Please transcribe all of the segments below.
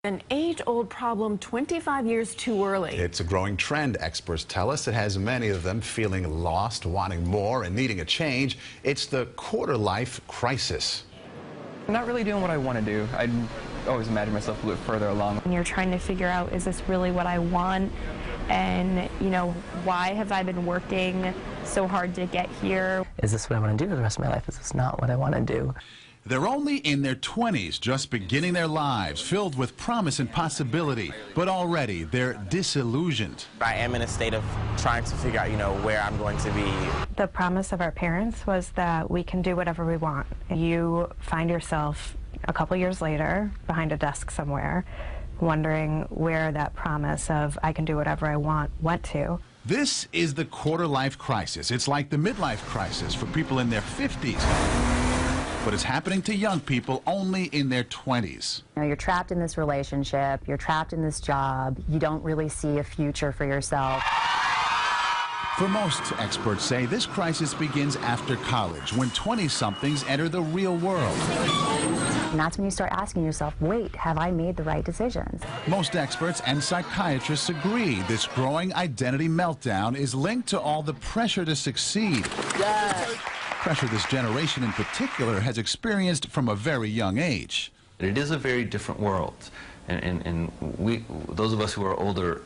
An age-old problem 25 years too early. It's a growing trend, experts tell us. It has many of them feeling lost, wanting more, and needing a change. It's the quarter-life crisis. I'm not really doing what I want to do. I always imagine myself a little bit further along. And you're trying to figure out, is this really what I want? And, why have I been working so hard to get here? Is this what I want to do for the rest of my life? Is this not what I want to do? They're only in their 20s, just beginning their lives, filled with promise and possibility. But already, they're disillusioned. I am in a state of trying to figure out, where I'm going to be. The promise of our parents was that we can do whatever we want. You find yourself a couple years later behind a desk somewhere, wondering where that promise of I can do whatever I want went to. This is the quarter-life crisis. It's like the midlife crisis for people in their 50s. But it's happening to young people only in their 20s. You're trapped in this relationship, you're trapped in this job, you don't really see a future for yourself. For most experts say this crisis begins after college, when 20-somethings enter the real world. And that's when you start asking yourself, wait, have I made the right decisions? Most experts and psychiatrists agree this growing identity meltdown is linked to all the pressure to succeed. Yes. Pressure this generation in particular has experienced from a very young age. It is a very different world, and those of us who are older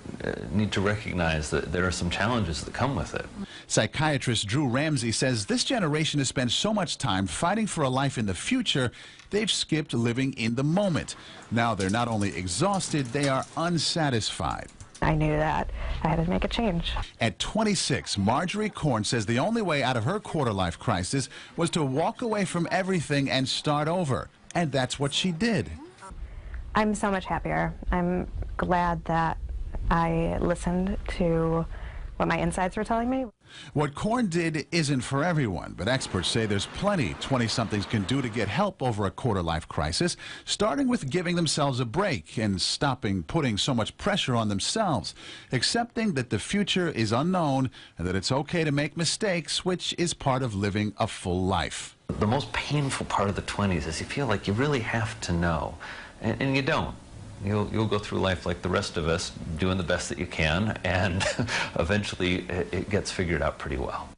need to recognize that there are some challenges that come with it. Psychiatrist Drew Ramsey says this generation has spent so much time fighting for a life in the future, they've skipped living in the moment. Now they're not only exhausted, they are unsatisfied. I knew that I had to make a change. At 26, Marjorie Korn says the only way out of her quarter-life crisis was to walk away from everything and start over. And that's what she did. I'm so much happier. I'm glad that I listened to what my insides were telling me. What Korn did isn't for everyone, but experts say there's plenty 20-somethings can do to get help over a quarter-life crisis, starting with giving themselves a break and stopping putting so much pressure on themselves, accepting that the future is unknown and that it's okay to make mistakes, which is part of living a full life. The most painful part of the 20s is you feel like you really have to know, and you don't. You'll go through life like the rest of us, doing the best that you can, and eventually it gets figured out pretty well.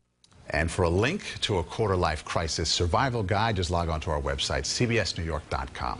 And for a link to a quarter-life crisis survival guide, just log on to our website, cbsnewyork.com.